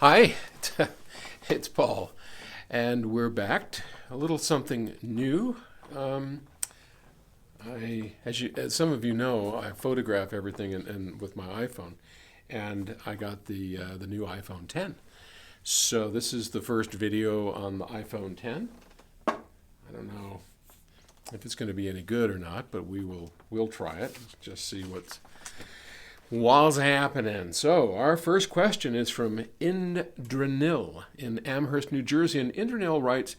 Hi, it's Paul, and we're back. A little something new. As some of you know, I photograph everything and with my iPhone, and I got the new iPhone 10. So this is the first video on the iPhone 10. I don't know if it's going to be any good or not, but we'll try it. Just see what's happening. So our first question is from Indranil in Amherst, New Jersey. And Indranil writes,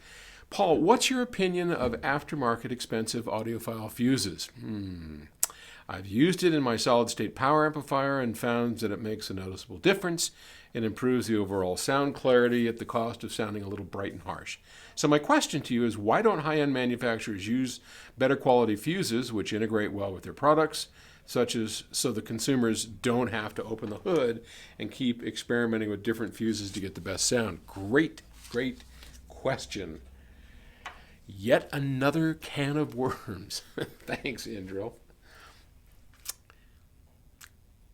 Paul, what's your opinion of aftermarket expensive audiophile fuses? I've used it in my solid-state power amplifier and found that it makes a noticeable difference. It improves the overall sound clarity at the cost of sounding a little bright and harsh. So my question to you is, why don't high-end manufacturers use better quality fuses which integrate well with their products, such as so the consumers don't have to open the hood and keep experimenting with different fuses to get the best sound? Great question. Yet another can of worms. Thanks, Indril.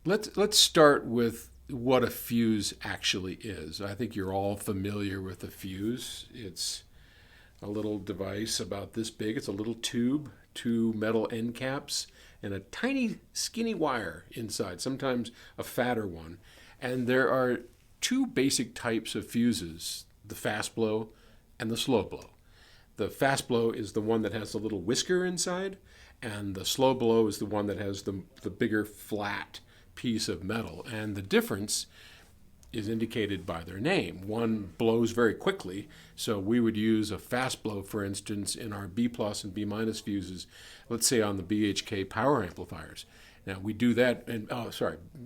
Let's start with what a fuse actually is. I think you're all familiar with a fuse. It's a little device about this big. It's a little tube, two metal end caps, and a tiny skinny wire inside, sometimes a fatter one. And there are two basic types of fuses, the fast blow and the slow blow. The fast blow is the one that has the little whisker inside, and the slow blow is the one that has the bigger flat piece of metal. And the difference is indicated by their name. One blows very quickly, so we would use a fast blow, for instance, in our B plus and B minus fuses, let's say on the BHK power amplifiers. Now we do that,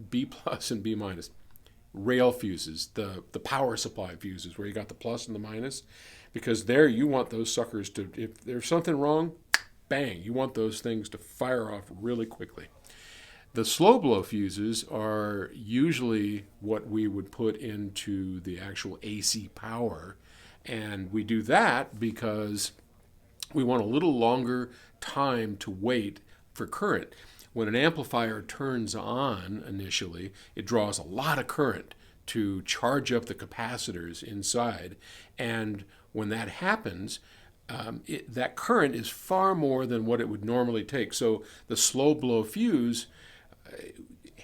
B plus and B minus. Rail fuses, the power supply fuses, where you got the plus and the minus, because there you want those suckers to, if there's something wrong, bang, you want those things to fire off really quickly. The slow blow fuses are usually what we would put into the actual AC power, and we do that because we want a little longer time to wait for current. When an amplifier turns on initially, it draws a lot of current to charge up the capacitors inside, and when that happens, that current is far more than what it would normally take. So the slow blow fuse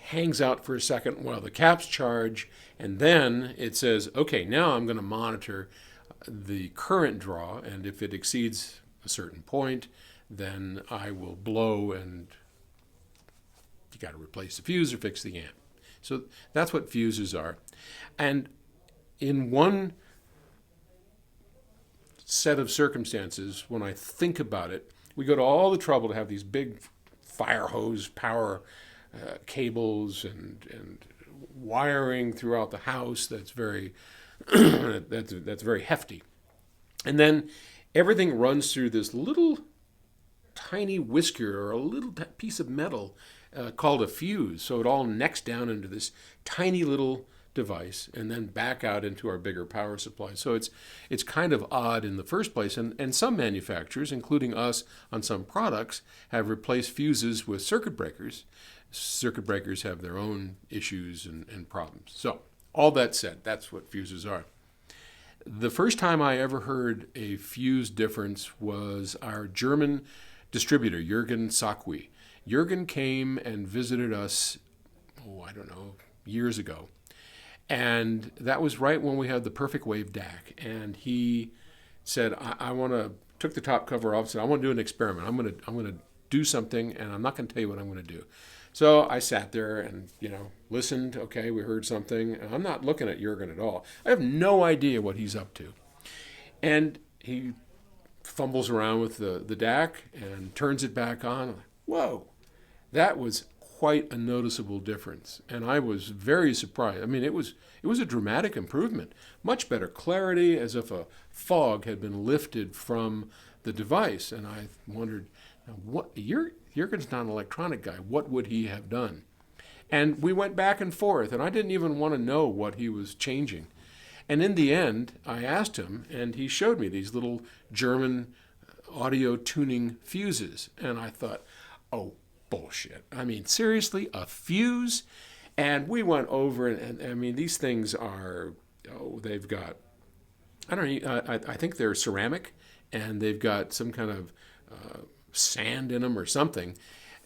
hangs out for a second while the caps charge, and then it says, okay, now I'm going to monitor the current draw, and if it exceeds a certain point, then I will blow, and you got to replace the fuse or fix the amp. So that's what fuses are. And in one set of circumstances, when I think about it, we go to all the trouble to have these big fire hose power cables and wiring throughout the house that's very that's very hefty, and then everything runs through this little tiny whisker or a little piece of metal called a fuse. So it all necks down into this tiny little device and then back out into our bigger power supply. So it's kind of odd in the first place, and some manufacturers, including us on some products, have replaced fuses with circuit breakers. Circuit breakers have their own issues and problems. So all that said, that's what fuses are. The first time I ever heard a fuse difference was our German distributor, Jürgen Sakwi. Jürgen came and visited us, years ago. And that was right when we had the Perfect Wave DAC. And he said, I want to, took the top cover off, said, I want to do an experiment. I'm going to do something, and I'm not going to tell you what I'm going to do. So I sat there and, listened. Okay, we heard something. And I'm not looking at Jürgen at all. I have no idea what he's up to. And he fumbles around with the DAC and turns it back on. I'm like, whoa, that was quite a noticeable difference. And I was very surprised. I mean, it was a dramatic improvement. Much better clarity, as if a fog had been lifted from the device. And I wondered, what Jürgen's not an electronic guy. What would he have done? And we went back and forth, and I didn't even want to know what he was changing. And in the end, I asked him, and he showed me these little German audio tuning fuses. And I thought, oh, bullshit. I mean, seriously, a fuse? And we went over, and I mean, these things are oh, they've got, I don't know, I think they're ceramic, and they've got some kind of sand in them or something.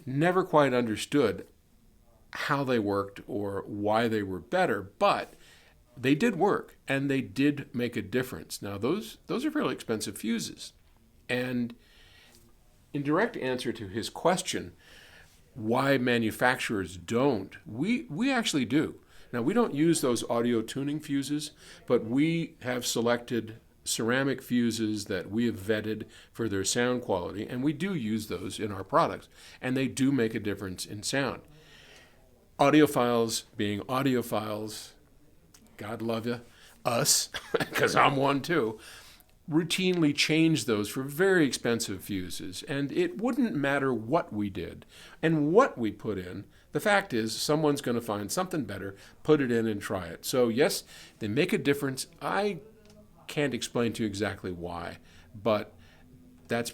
Never quite understood how they worked or why they were better, but they did work and they did make a difference. Now those are fairly expensive fuses. And in direct answer to his question, why manufacturers don't, we actually do. Now we don't use those audio tuning fuses, but we have selected ceramic fuses that we have vetted for their sound quality, and we do use those in our products, and they do make a difference in sound. Audiophiles being audiophiles, God love you, us, because I'm one too, routinely change those for very expensive fuses. And it wouldn't matter what we did and what we put in. The fact is, someone's going to find something better, put it in, and try it. So, yes, they make a difference. I can't explain to you exactly why, but that's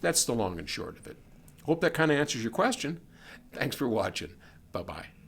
the long and short of it. Hope that kind of answers your question. Thanks for watching. Bye-bye.